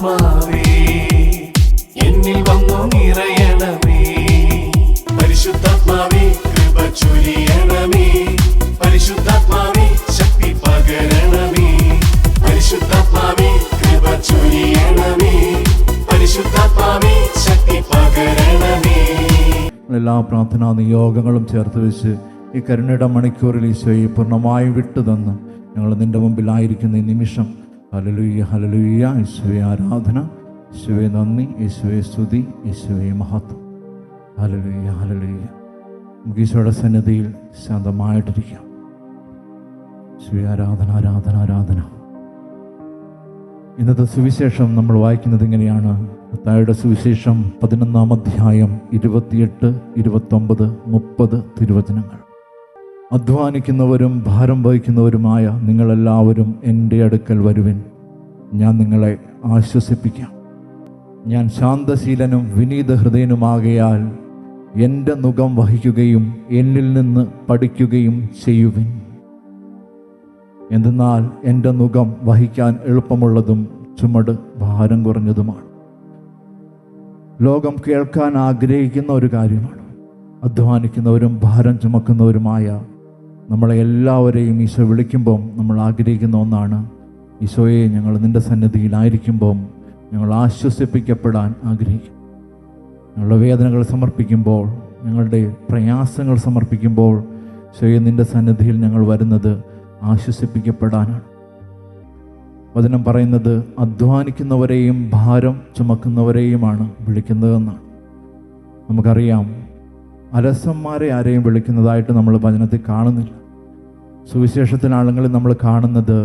പരിശുദ്ധാത്മാവേ എന്നിൽ വന്നു നിറയണമേ. പരിശുദ്ധാത്മാവേ കൃപ ചൊരിയണമേ. പരിശുദ്ധാത്മാവേ ശക്തി പകരണമേ. പരിശുദ്ധാത്മാവേ കൃപ ചൊരിയണമേ. പരിശുദ്ധാത്മാവേ ശക്തി പകരണമേ. എല്ലാ പ്രാർത്ഥനാ നിയോഗങ്ങളും ചേർത്ത് വെച്ച് ഈ കരുണയുടെ മണിക്കൂറിൽ ഈശോയെ പൂർണ്ണമായും വിട്ടുതന്ന് ഞങ്ങൾ നിൻ്റെ മുമ്പിലായിരിക്കുന്ന ഈ നിമിഷം ഹല്ലേലൂയ ഹല്ലേലൂയ, ഈശോയെ ആരാധന, ഈശോയെ നന്ദി, ഈശോയെ സ്തുതി, ഈശോയെ മഹത്വം. Hallelujah hallelujah. നമുക്ക് ഈശോയുടെ സന്നിധിയിൽ ശാന്തമായിട്ടിരിക്കാം. ഈശോയെ ആരാധന ആരാധന ആരാധന. ഇന്നത്തെ സുവിശേഷം നമ്മൾ വായിക്കുന്നത് ഇങ്ങനെയാണ്. മത്തായിയുടെ സുവിശേഷം 11-ാം അധ്യായം 28, 29, 30 തിരുവചനങ്ങൾ. അധ്വാനിക്കുന്നവരും ഭാരം വഹിക്കുന്നവരുമായ നിങ്ങളെല്ലാവരും എൻ്റെ അടുക്കൽ വരുവിൻ, ഞാൻ നിങ്ങളെ ആശ്വസിപ്പിക്കാം. ഞാൻ ശാന്തശീലനും വിനീത ഹൃദയനുമാകയാൽ എൻ്റെ നുകം വഹിക്കുകയും എന്നിൽ നിന്ന് പഠിക്കുകയും ചെയ്യുവിൻ. എന്തെന്നാൽ എൻ്റെ നുകം വഹിക്കാൻ എളുപ്പമുള്ളതും ചുമട് ഭാരം കുറഞ്ഞതുമാണ്. ലോകം കേൾക്കാൻ ആഗ്രഹിക്കുന്ന ഒരു കാര്യമാണ്. അധ്വാനിക്കുന്നവരും ഭാരം ചുമക്കുന്നവരുമായ നമ്മളെ എല്ലാവരെയും ഈശോ വിളിക്കുമ്പം നമ്മൾ ആഗ്രഹിക്കുന്ന ഒന്നാണ്, ഈശോയെ ഞങ്ങൾ നിൻ്റെ സന്നിധിയിലായിരിക്കുമ്പം ഞങ്ങൾ ആശ്വസിപ്പിക്കപ്പെടാൻ ആഗ്രഹിക്കും. ഞങ്ങളുടെ വേദനകൾ സമർപ്പിക്കുമ്പോൾ, ഞങ്ങളുടെ പ്രയാസങ്ങൾ സമർപ്പിക്കുമ്പോൾ ഈശോയെ നിൻ്റെ സന്നിധിയിൽ ഞങ്ങൾ വരുന്നത് ആശ്വസിപ്പിക്കപ്പെടാനാണ്. വചനം പറയുന്നത് അധ്വാനിക്കുന്നവരെയും ഭാരം ചുമക്കുന്നവരെയുമാണ് വിളിക്കുന്നതെന്നാണ്. നമുക്കറിയാം, അലസന്മാരെ ആരെയും വിളിക്കുന്നതായിട്ട് നമ്മൾ വചനത്തിൽ കാണുന്നില്ല. സുവിശേഷത്തിലാണെങ്കിൽ നമ്മൾ കാണുന്നത്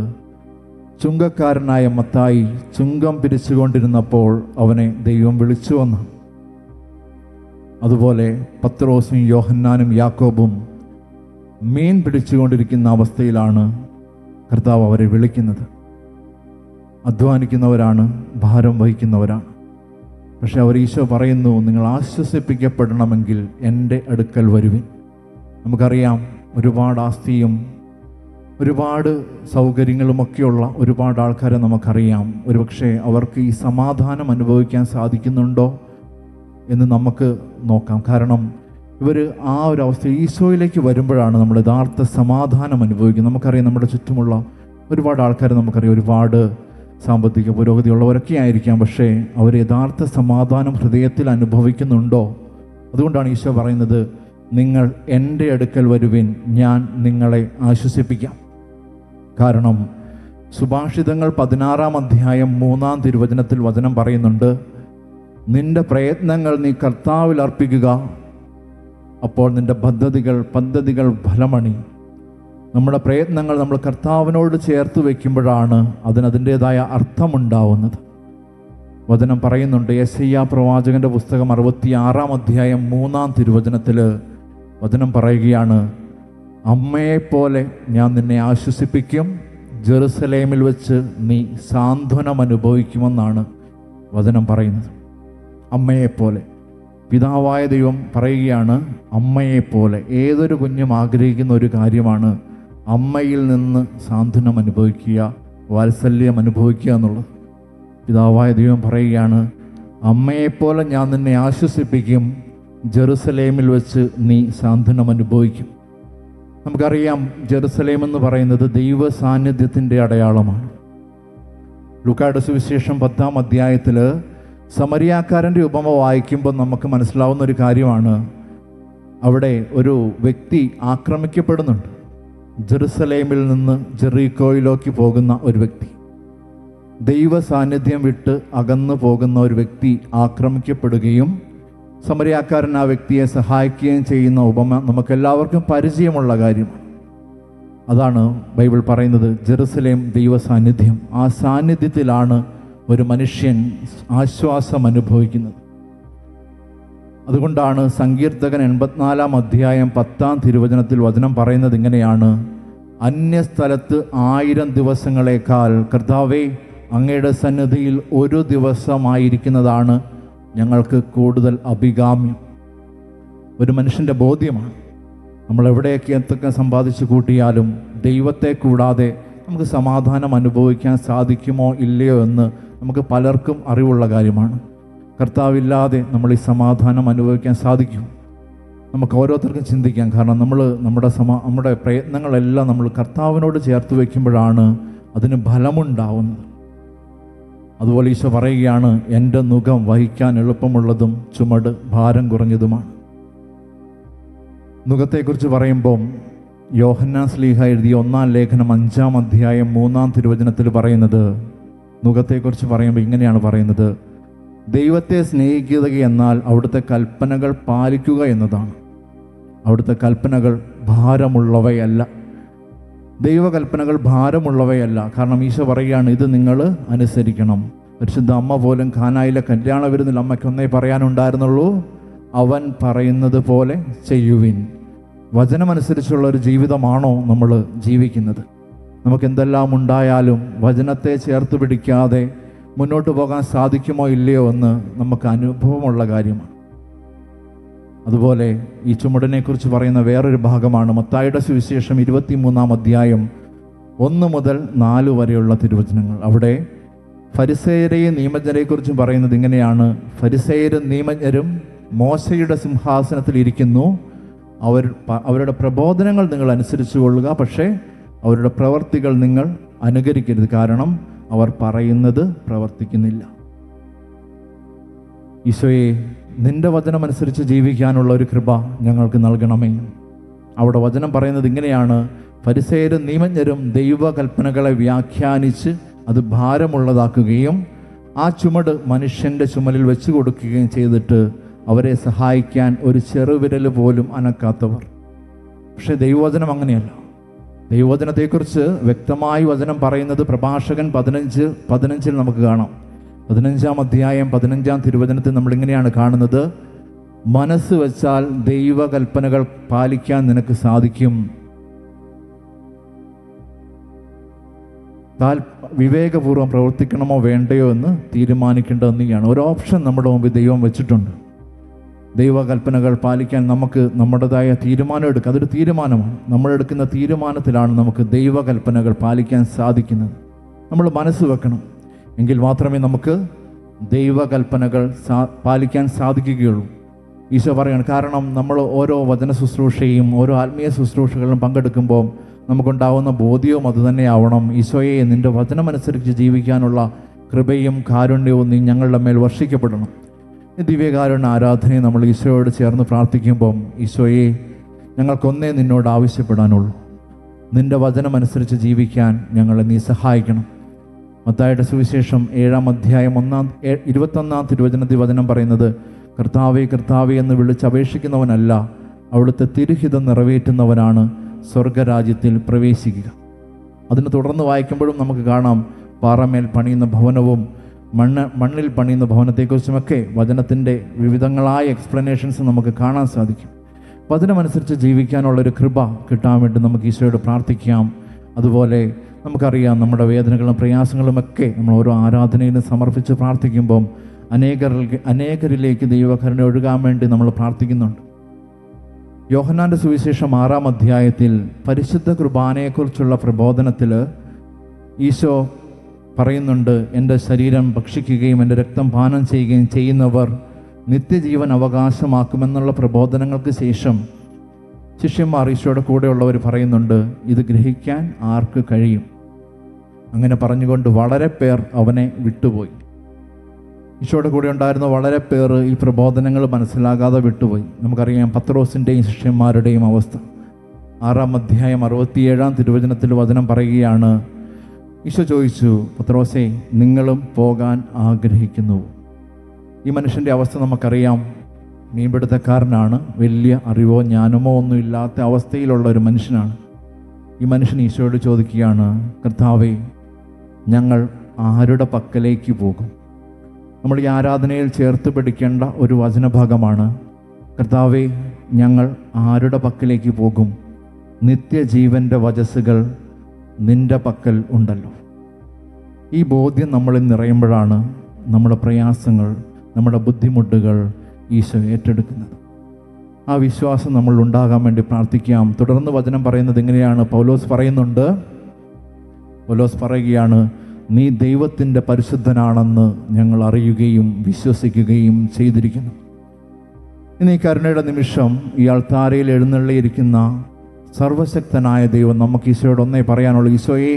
ചുങ്കക്കാരനായ മത്തായി ചുങ്കം പിരിച്ചുകൊണ്ടിരുന്നപ്പോൾ അവനെ ദൈവം വിളിച്ചുവെന്നാണ്. അതുപോലെ പത്രോസും യോഹന്നാനും യാക്കോബും മീൻ പിടിച്ചുകൊണ്ടിരിക്കുന്ന അവസ്ഥയിലാണ് കർത്താവ് അവരെ വിളിക്കുന്നത്. അധ്വാനിക്കുന്നവരാണ്, ഭാരം വഹിക്കുന്നവരാണ്. പക്ഷെ അവർ ഈശോ പറയുന്നു, നിങ്ങൾ ആശ്വസിപ്പിക്കപ്പെടണമെങ്കിൽ എൻ്റെ അടുക്കൽ വരുവിൻ. നമുക്കറിയാം, ഒരുപാട് ആസ്തിയും ഒരുപാട് സൗകര്യങ്ങളുമൊക്കെയുള്ള ഒരുപാട് ആൾക്കാരെ നമുക്കറിയാം. ഒരുപക്ഷെ അവർക്ക് ഈ സമാധാനം അനുഭവിക്കാൻ സാധിക്കുന്നുണ്ടോ എന്ന് നമുക്ക് നോക്കാം. കാരണം ഇവർ ആ ഒരു അവസ്ഥ ഈശോയിലേക്ക് വരുമ്പോഴാണ് നമ്മൾ യഥാർത്ഥ സമാധാനം അനുഭവിക്കുന്നത്. നമുക്കറിയാം, നമ്മുടെ ചുറ്റുമുള്ള ഒരുപാട് ആൾക്കാർ നമുക്കറിയാം, ഒരുപാട് സാമ്പത്തിക പുരോഗതിയുള്ളവരൊക്കെ ആയിരിക്കാം. പക്ഷേ അവർ യഥാർത്ഥ സമാധാനം ഹൃദയത്തിൽ അനുഭവിക്കുന്നുണ്ടോ? അതുകൊണ്ടാണ് ഈശോ പറയുന്നത്, നിങ്ങൾ എൻ്റെ അടുക്കൽ വരുവിൻ, ഞാൻ നിങ്ങളെ ആശ്വസിപ്പിക്കാം. കാരണം സുഭാഷിതങ്ങൾ 16-ാം അധ്യായം 3-ാം തിരുവചനത്തിൽ വചനം പറയുന്നുണ്ട്, നിന്റെ പ്രയത്നങ്ങൾ നീ കർത്താവിൽ അർപ്പിക്കുക, അപ്പോൾ നിന്റെ പദ്ധതികൾ ഫലമണി. നമ്മുടെ പ്രയത്നങ്ങൾ നമ്മൾ കർത്താവിനോട് ചേർത്ത് വയ്ക്കുമ്പോഴാണ് അതിനതിൻ്റേതായ അർത്ഥമുണ്ടാവുന്നത്. വചനം പറയുന്നുണ്ട്, യെശയ്യാ പ്രവാചകൻ്റെ പുസ്തകം 66-ാം അധ്യായം 3-ാം തിരുവചനത്തിൽ വചനം പറയുകയാണ്, അമ്മയെപ്പോലെ ഞാൻ നിന്നെ ആശ്വസിപ്പിക്കും, ജെറുസലേമിൽ വെച്ച് നീ സാന്ത്വനം അനുഭവിക്കുമെന്നാണ് വചനം പറയുന്നത്. അമ്മയെപ്പോലെ പിതാവായ ദൈവം പറയുകയാണ്, അമ്മയെപ്പോലെ. ഏതൊരു കുഞ്ഞും ആഗ്രഹിക്കുന്ന ഒരു കാര്യമാണ് അമ്മയിൽ നിന്ന് സാന്ത്വനം അനുഭവിക്കുക, വാത്സല്യം അനുഭവിക്കുക എന്നുള്ളത്. പിതാവായ ദൈവം പറയുകയാണ്, അമ്മയെപ്പോലെ ഞാൻ നിന്നെ ആശ്വസിപ്പിക്കും, ജെറുസലേമിൽ വെച്ച് നീ സാന്ത്വനം അനുഭവിക്കും. നമുക്കറിയാം, ജെറുസലേം എന്ന് പറയുന്നത് ദൈവ സാന്നിധ്യത്തിൻ്റെ അടയാളമാണ്. ലൂക്കായുടെ സുവിശേഷം 10-ാം അധ്യായത്തിൽ സമരിയാക്കാരൻ്റെ ഉപമ വായിക്കുമ്പോൾ നമുക്ക് മനസ്സിലാവുന്ന ഒരു കാര്യമാണ്, അവിടെ ഒരു വ്യക്തി ആക്രമിക്കപ്പെടുന്നുണ്ട്. ജെറുസലേമിൽ നിന്ന് ജെറീക്കോയിലേക്ക് പോകുന്ന ഒരു വ്യക്തി, ദൈവ സാന്നിധ്യം വിട്ട് അകന്നു പോകുന്ന ഒരു വ്യക്തി ആക്രമിക്കപ്പെടുകയും സമരിയാക്കാരൻ ആ വ്യക്തിയെ സഹായിക്കുകയും ചെയ്യുന്ന ഉപമ നമുക്കെല്ലാവർക്കും പരിചയമുള്ള കാര്യമാണ്. അതാണ് ബൈബിൾ പറയുന്നത്, ജെറുസലേം ദൈവ സാന്നിധ്യം. ആ സാന്നിധ്യത്തിലാണ് ഒരു മനുഷ്യൻ ആശ്വാസം അനുഭവിക്കുന്നത്. അതുകൊണ്ടാണ് സങ്കീർത്തകൻ 84-ാം അധ്യായം 10-ാം തിരുവചനത്തിൽ വചനം പറയുന്നത് ഇങ്ങനെയാണ്, അന്യസ്ഥലത്ത് 1000 ദിവസങ്ങളേക്കാൾ കർത്താവേ അങ്ങയുടെ സന്നിധിയിൽ ഒരു ദിവസമായിരിക്കുന്നതാണ് ഞങ്ങൾക്ക് കൂടുതൽ അഭികാമ്യം. ഒരു മനുഷ്യൻ്റെ ബോധ്യമാണ്, നമ്മളെവിടെയൊക്കെ എന്തൊക്കെ സമ്പാദിച്ചു കൂട്ടിയാലും ദൈവത്തെ കൂടാതെ നമുക്ക് സമാധാനം അനുഭവിക്കാൻ സാധിക്കുമോ ഇല്ലയോ എന്ന് നമുക്ക് പലർക്കും അറിവുള്ള കാര്യമാണ്. കർത്താവില്ലാതെ നമ്മൾ ഈ സമാധാനം അനുഭവിക്കാൻ സാധിക്കും. നമുക്ക് ഓരോരുത്തർക്കും ചിന്തിക്കാം. കാരണം നമ്മുടെ പ്രയത്നങ്ങളെല്ലാം നമ്മൾ കർത്താവിനോട് ചേർത്ത് വയ്ക്കുമ്പോഴാണ് അതിന് ഫലമുണ്ടാവുന്നത്. അതുപോലെ ഈശോ പറയുകയാണ്, എൻ്റെ നുകം വഹിക്കാൻ എളുപ്പമുള്ളതും ചുമട് ഭാരം കുറഞ്ഞതുമാണ്. നുകത്തെക്കുറിച്ച് പറയുമ്പം യോഹന്നാൻ ശ്ലീഹ എഴുതിയ 1-ാം ലേഖനം 5-ാം അധ്യായം 3-ാം തിരുവചനത്തിൽ പറയുന്നത്, നുകത്തെക്കുറിച്ച് പറയുമ്പോൾ ഇങ്ങനെയാണ് പറയുന്നത്: ദൈവത്തെ സ്നേഹിക്കുക എന്നാൽ അവിടുത്തെ കൽപ്പനകൾ പാലിക്കുക എന്നതാണ്. അവിടുത്തെ കൽപ്പനകൾ ഭാരമുള്ളവയല്ല. ദൈവകൽപ്പനകൾ ഭാരമുള്ളവയല്ല. കാരണം ഈശോ പറയുകയാണ്, ഇത് നിങ്ങൾ അനുസരിക്കണം. പരിശുദ്ധ അമ്മ പോലും കാനായിലെ കല്യാണ വിരുന്നിൽ അമ്മയ്ക്ക് ഒന്നേ പറയാനുണ്ടായിരുന്നുള്ളൂ, അവൻ പറയുന്നത് പോലെ ചെയ്യുവിൻ. വചനമനുസരിച്ചുള്ള ഒരു ജീവിതമാണോ നമ്മൾ ജീവിക്കുന്നത്? നമുക്ക് എന്തെല്ലാം ഉണ്ടായാലും വചനത്തെ ചേർത്ത് പിടിക്കാതെ മുന്നോട്ട് പോകാൻ സാധിക്കുമോ ഇല്ലയോ എന്ന് നമുക്ക് അനുഭവമുള്ള കാര്യമാണ്. അതുപോലെ ഈ ചുമടിനെക്കുറിച്ച് പറയുന്ന വേറൊരു ഭാഗമാണ് മത്തായിയുടെ സുവിശേഷം 23-ാം അധ്യായം 1 മുതൽ 4 വരെയുള്ള തിരുവചനങ്ങൾ. അവിടെ ഫരിസേയരെയും നിയമജ്ഞരെക്കുറിച്ചും പറയുന്നത് ഇങ്ങനെയാണ്: ഫരിസേയരും നിയമജ്ഞരും മോശയുടെ സിംഹാസനത്തിൽ ഇരിക്കുന്നു. അവരുടെ പ്രബോധനങ്ങൾ നിങ്ങൾ അനുസരിച്ചു കൊള്ളുക, പക്ഷേ അവരുടെ പ്രവർത്തികൾ നിങ്ങൾ അനുകരിക്കരുത്, കാരണം അവർ പറയുന്നത് പ്രവർത്തിക്കുന്നില്ല. ഈശോയെ, നിന്റെ വചനമനുസരിച്ച് ജീവിക്കാനുള്ള ഒരു കൃപ ഞങ്ങൾക്ക് നൽകണമേ. അവിടെ വചനം പറയുന്നത് ഇങ്ങനെയാണ്: ഫരിസേയരും നിയമജ്ഞരും ദൈവകൽപ്പനകളെ വ്യാഖ്യാനിച്ച് അത് ഭാരമുള്ളതാക്കുകയും ആ ചുമട് മനുഷ്യൻ്റെ ചുമലിൽ വെച്ച് കൊടുക്കുകയും ചെയ്തിട്ട് അവരെ സഹായിക്കാൻ ഒരു ചെറുവിരൽ പോലും അനക്കാത്തവർ. പക്ഷേ ദൈവവചനം അങ്ങനെയല്ല. ദൈവവചനത്തെക്കുറിച്ച് വ്യക്തമായി വചനം പറയുന്നത് പ്രഭാഷകൻ 15 നമുക്ക് കാണാം. 15-ാം അധ്യായം 15-ാം തിരുവചനത്തിൽ നമ്മളിങ്ങനെയാണ് കാണുന്നത്: മനസ്സ് വെച്ചാൽ ദൈവകൽപ്പനകൾ പാലിക്കാൻ നിനക്ക് സാധിക്കും. വിവേകപൂർവ്വം പ്രവർത്തിക്കണമോ വേണ്ടയോ എന്ന് തീരുമാനിക്കേണ്ടതെന്നാണ്. ഒരു ഓപ്ഷൻ നമ്മുടെ മുമ്പിൽ ദൈവം വെച്ചിട്ടുണ്ട്. ദൈവകൽപ്പനകൾ പാലിക്കാൻ നമുക്ക് നമ്മുടേതായ തീരുമാനം എടുക്കുക. അതൊരു തീരുമാനമാണ്. നമ്മളെടുക്കുന്ന തീരുമാനത്തിലാണ് നമുക്ക് ദൈവകൽപ്പനകൾ പാലിക്കാൻ സാധിക്കുന്നത്. നമ്മൾ മനസ്സ് വെക്കണം, എങ്കിൽ മാത്രമേ നമുക്ക് ദൈവകൽപ്പനകൾ പാലിക്കാൻ സാധിക്കുകയുള്ളൂ. ഈശോ പറയണം. കാരണം നമ്മൾ ഓരോ വചന ശുശ്രൂഷയും ഓരോ ആത്മീയ ശുശ്രൂഷകളിലും പങ്കെടുക്കുമ്പോൾ നമുക്കുണ്ടാവുന്ന ബോധ്യവും അതുതന്നെയാവണം: ഈശോയെ, നിൻ്റെ വചനമനുസരിച്ച് ജീവിക്കാനുള്ള കൃപയും കാരുണ്യവും നീ ഞങ്ങളുടെ മേൽ വർഷിക്കപ്പെടണം. ഈ ദിവ്യകാരുണ്യ ആരാധനയെ നമ്മൾ ഈശോയോട് ചേർന്ന് പ്രാർത്ഥിക്കുമ്പം, ഈശോയെ, ഞങ്ങൾക്കൊന്നേ നിന്നോട് ആവശ്യപ്പെടാനുള്ളൂ, നിൻ്റെ വചനമനുസരിച്ച് ജീവിക്കാൻ ഞങ്ങളെ നീ സഹായിക്കണം. മത്തായിയുടെ സുവിശേഷം 7-ാം അധ്യായം 21-ാം തിരുവചനത്തിൽ വചനം പറയുന്നത്: കർത്താവേ കർത്താവേ എന്ന് വിളിച്ചപേക്ഷിക്കുന്നവനല്ല, അവിടുത്തെ തിരുഹിതം നിറവേറ്റുന്നവനാണ് സ്വർഗരാജ്യത്തിൽ പ്രവേശിക്കുക. അതിന് തുടർന്ന് വായിക്കുമ്പോഴും നമുക്ക് കാണാം, പാറമേൽ പണിയുന്ന ഭവനവും മണ്ണിൽ പണിയുന്ന ഭവനത്തെക്കുറിച്ചുമൊക്കെ വചനത്തിൻ്റെ വിവിധങ്ങളായ എക്സ്പ്ലനേഷൻസ് നമുക്ക് കാണാൻ സാധിക്കും. വചനമനുസരിച്ച് ജീവിക്കാനുള്ളൊരു കൃപ കിട്ടാൻ വേണ്ടി നമുക്ക് ഈശോയോട് പ്രാർത്ഥിക്കാം. അതുപോലെ നമുക്കറിയാം, നമ്മുടെ വേദനകളും പ്രയാസങ്ങളുമൊക്കെ നമ്മൾ ഓരോ ആരാധനയിലും സമർപ്പിച്ച് പ്രാർത്ഥിക്കുമ്പം അനേകരിലേക്ക് ദൈവകരുണ ഒഴുകാൻ വേണ്ടി നമ്മൾ പ്രാർത്ഥിക്കുന്നുണ്ട്. യോഹന്നാൻ്റെ സുവിശേഷം 6-ാം അധ്യായത്തിൽ പരിശുദ്ധ കുർബാനയെക്കുറിച്ചുള്ള പ്രബോധനത്തിൽ ഈശോ പറയുന്നുണ്ട്: എൻ്റെ ശരീരം ഭക്ഷിക്കുകയും എൻ്റെ രക്തം പാനം ചെയ്യുകയും ചെയ്യുന്നവർ നിത്യജീവൻ അവകാശമാക്കുമെന്നുള്ള പ്രബോധനങ്ങൾക്ക് ശേഷം ശിഷ്യന്മാർ, ഈശോയുടെ കൂടെയുള്ളവർ പറയുന്നുണ്ട്: ഇത് ഗ്രഹിക്കാൻ ആർക്ക് കഴിയും? അങ്ങനെ പറഞ്ഞുകൊണ്ട് വളരെ പേർ അവനെ വിട്ടുപോയി. ഈശോയുടെ കൂടെ ഉണ്ടായിരുന്ന വളരെ പേർ ഈ പ്രബോധനങ്ങൾ മനസ്സിലാകാതെ വിട്ടുപോയി. നമുക്കറിയാം പത്രോസിൻ്റെയും ശിഷ്യന്മാരുടെയും അവസ്ഥ. 6-ാം അധ്യായം 67-ാം തിരുവചനത്തിൽ വചനം പറയുകയാണ്: ഈശോ ചോദിച്ചു, പത്രോസേ, നിങ്ങളും പോകാൻ ആഗ്രഹിക്കുന്നു? ഈ മനുഷ്യൻ്റെ അവസ്ഥ നമുക്കറിയാം. മീൻപിടുത്തക്കാരനാണ്, വലിയ അറിവോ ജ്ഞാനമോ ഒന്നും ഇല്ലാത്ത അവസ്ഥയിലുള്ള ഒരു മനുഷ്യനാണ്. ഈ മനുഷ്യൻ ഈശോയോട് ചോദിക്കുകയാണ്: കർത്താവേ, ഞങ്ങൾ ആരുടെ പക്കലേക്ക് പോകും? നമ്മൾ ഈ ആരാധനയിൽ ചേർത്ത് പിടിക്കേണ്ട ഒരു വചനഭാഗമാണ്: കർത്താവേ, ഞങ്ങൾ ആരുടെ പക്കലേക്ക് പോകും? നിത്യജീവൻ്റെ വചസ്സുകൾ നിൻ്റെ പക്കൽ ഉണ്ടല്ലോ. ഈ ബോധ്യം നമ്മളിൽ നിറയുമ്പോഴാണ് നമ്മുടെ പ്രയാസങ്ങൾ, നമ്മുടെ ബുദ്ധിമുട്ടുകൾ ഈശോ ഏറ്റെടുക്കുന്നത്. ആ വിശ്വാസം നമ്മൾ ഉണ്ടാകാൻ വേണ്ടി പ്രാർത്ഥിക്കാം. തുടർന്ന് വചനം പറയുന്നത് എങ്ങനെയാണ്? പൗലോസ് പറയുകയാണ്: നീ ദൈവത്തിൻ്റെ പരിശുദ്ധനാണെന്ന് ഞങ്ങൾ അറിയുകയും വിശ്വസിക്കുകയും ചെയ്തിരിക്കുന്നു. ഇന്ന് ഈ കരുണയുടെ നിമിഷം ഈ അൾത്താരയിൽ എഴുന്നള്ളിയിരിക്കുന്ന സർവശക്തനായ ദൈവം നമുക്ക് ഈശോയോട് ഒന്നേ പറയാനുള്ളൂ. ഈശോയെ,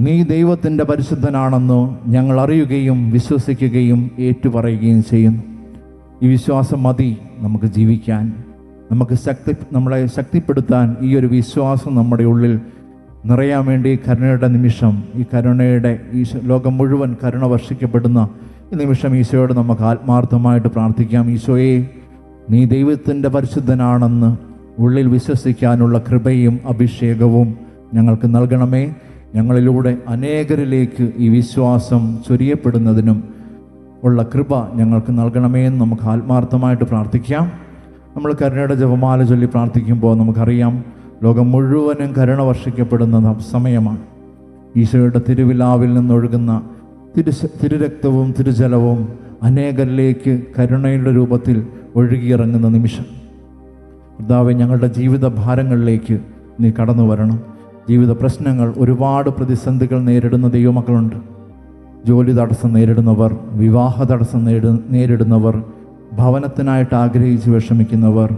നീ ദൈവത്തിൻ്റെ പരിശുദ്ധനാണെന്ന് ഞങ്ങൾ അറിയുകയും വിശ്വസിക്കുകയും ഏറ്റുപറയുകയും ചെയ്യുന്നു. ഈ വിശ്വാസം മതി നമുക്ക് ജീവിക്കാൻ, നമ്മളെ ശക്തിപ്പെടുത്താൻ. ഈ ഒരു വിശ്വാസം നമ്മുടെ ഉള്ളിൽ നിറയാൻ വേണ്ടി കരുണയുടെ നിമിഷം, ഈ കരുണയുടെ ലോകം മുഴുവൻ കരുണ വർഷിക്കപ്പെടുന്ന ഈ നിമിഷം ഈശോയോട് നമുക്ക് ആത്മാർത്ഥമായിട്ട് പ്രാർത്ഥിക്കാം. ഈശോയെ, നീ ദൈവത്തിൻ്റെ പരിശുദ്ധനാണെന്ന് ഉള്ളിൽ വിശ്വസിക്കാനുള്ള കൃപയും അഭിഷേകവും ഞങ്ങൾക്ക് നൽകണമേ. ഞങ്ങളിലൂടെ അനേകരിലേക്ക് ഈ വിശ്വാസം ചൊരിയപ്പെടുന്നതിനും ഉള്ള കൃപ ഞങ്ങൾക്ക് നൽകണമേ എന്ന് നമുക്ക് ആത്മാർത്ഥമായിട്ട് പ്രാർത്ഥിക്കാം. നമ്മൾ കരുണയുടെ ജപമാല ചൊല്ലി പ്രാർത്ഥിക്കുമ്പോൾ നമുക്കറിയാം, ലോകം മുഴുവനും കരുണ വർഷിക്കപ്പെടുന്ന സമയമാണ്. ഈശോയുടെ തിരുവിലാവിൽ നിന്നൊഴുകുന്ന തിരുരക്തവും തിരുജലവും അനേകരിലേക്ക് കരുണയുടെ രൂപത്തിൽ ഒഴുകിയിറങ്ങുന്ന നിമിഷം. കർത്താവേ, ഞങ്ങളുടെ ജീവിത ഭാരങ്ങളിലേക്ക് നീ കടന്നു വരണം. ജീവിത പ്രശ്നങ്ങൾ, ഒരുപാട് പ്രതിസന്ധികൾ നേരിടുന്ന ദൈവമക്കളുണ്ട്. ജോലി തടസ്സം നേരിടുന്നവർ, വിവാഹ തടസ്സം നേരിടുന്നവർ, ഭവനത്തിനായിട്ട് ആഗ്രഹിച്ച് വിഷമിക്കുന്നവർ,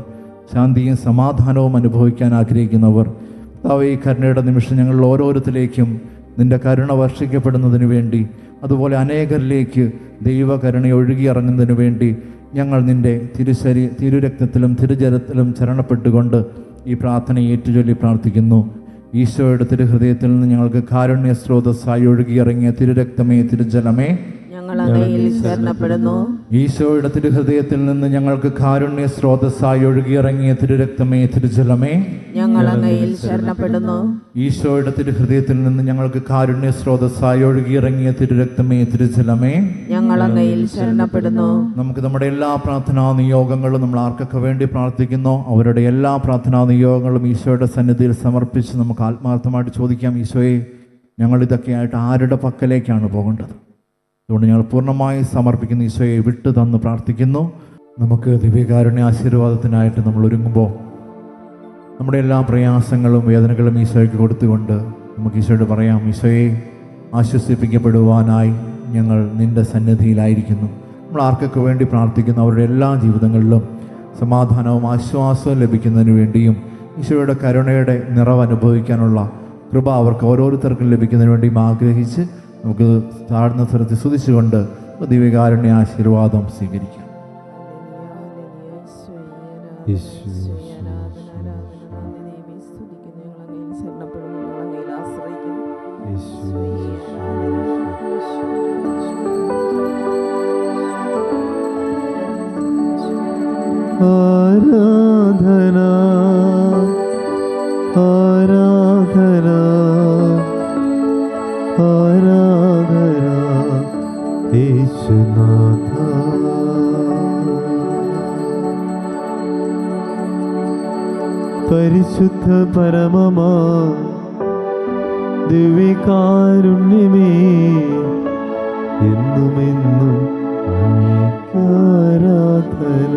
ശാന്തിയും സമാധാനവും അനുഭവിക്കാൻ ആഗ്രഹിക്കുന്നവർ, കർത്താവേ, ഈ കരുണയുടെ നിമിഷം ഞങ്ങൾ ഓരോരുത്തരിലേക്കും നിൻ്റെ കരുണ വർഷിക്കപ്പെടുന്നതിന് വേണ്ടി, അതുപോലെ അനേകരിലേക്ക് ദൈവകരുണ ഒഴുകിയിറങ്ങുന്നതിന് വേണ്ടി ഞങ്ങൾ നിൻ്റെ തിരുരക്തത്തിലും തിരുജലത്തിലും ശരണപ്പെട്ടുകൊണ്ട് ഈ പ്രാർത്ഥനയെ ഏറ്റുചൊല്ലി പ്രാർത്ഥിക്കുന്നു. ഈശോയുടെ തിരുഹൃദയത്തിൽ നിന്ന് ഞങ്ങൾക്ക് കാരുണ്യ സ്രോതസ്സായി ഒഴുകിയിറങ്ങിയ തിരുരക്തമേ, തിരുജലമേ, ഈശോയുടെ തിരുഹൃദയത്തിൽ നിന്ന് ഞങ്ങൾക്ക് കാരുണ്യ സ്രോതസ്സായി ഒഴുകിയിറങ്ങിയ തിരുരക്തമേ, തിരുജലമേ, ഈശോയുടെ തിരുഹൃദയത്തിൽ നിന്ന് ഞങ്ങൾക്ക് കാരുണ്യ സ്രോതസ്സായി ഒഴുകിയിറങ്ങിയ തിരുരക്തമേ, തിരുജലമേ, നമുക്ക് നമ്മുടെ എല്ലാ പ്രാർത്ഥനാ നിയോഗങ്ങളും, നമ്മൾ ആർക്കൊക്കെ വേണ്ടി പ്രാർത്ഥിക്കുന്നോ അവരുടെ എല്ലാ പ്രാർത്ഥനാ നിയോഗങ്ങളും ഈശോയുടെ സന്നിധിയിൽ സമർപ്പിച്ച് നമുക്ക് ആത്മാർത്ഥമായിട്ട് ചോദിക്കാം. ഈശോയെ, ഞങ്ങളിതൊക്കെയായിട്ട് ആരുടെ പക്കലേക്കാണ് പോകേണ്ടത്? അതുകൊണ്ട് ഞങ്ങൾ പൂർണ്ണമായി സമർപ്പിക്കുന്ന ഈശോയെ വിട്ടു തന്ന് പ്രാർത്ഥിക്കുന്നു. നമുക്ക് ദിവ്യകാരുണ്യ ആശീർവാദത്തിനായിട്ട് നമ്മൾ ഒരുങ്ങുമ്പോൾ നമ്മുടെ എല്ലാ പ്രയാസങ്ങളും വേദനകളും ഈശോയ്ക്ക് കൊടുത്തുകൊണ്ട് നമുക്ക് ഈശോയോട് പറയാം, ഈശോയെ, ആശ്വസിപ്പിക്കപ്പെടുവാനായി ഞങ്ങൾ നിൻ്റെ സന്നിധിയിലായിരിക്കുന്നു. നമ്മൾ ആർക്കൊക്കെ വേണ്ടി പ്രാർത്ഥിക്കുന്ന അവരുടെ എല്ലാ ജീവിതങ്ങളിലും സമാധാനവും ആശ്വാസവും ലഭിക്കുന്നതിന് വേണ്ടിയും ഈശോയുടെ കരുണയുടെ നിറവ് അനുഭവിക്കാനുള്ള കൃപ അവർക്ക് ഓരോരുത്തർക്കും ലഭിക്കുന്നതിന് വേണ്ടിയും ആഗ്രഹിച്ച് നമുക്ക് താഴ്ന്ന സ്വരത്തിൽ സ്തുതിച്ചുകൊണ്ട് ദിവ്യകാരുണ്യ ആശീർവാദം സ്വീകരിക്കാം. ആരാധന ആരാധന ആരാധന യേശുനാഥ. പരിശുദ്ധ പരമമാ ദിവ്യകാരുണ്യമേ, എന്നുമെന്നും അങ്ങേക്ക് ആരാധന.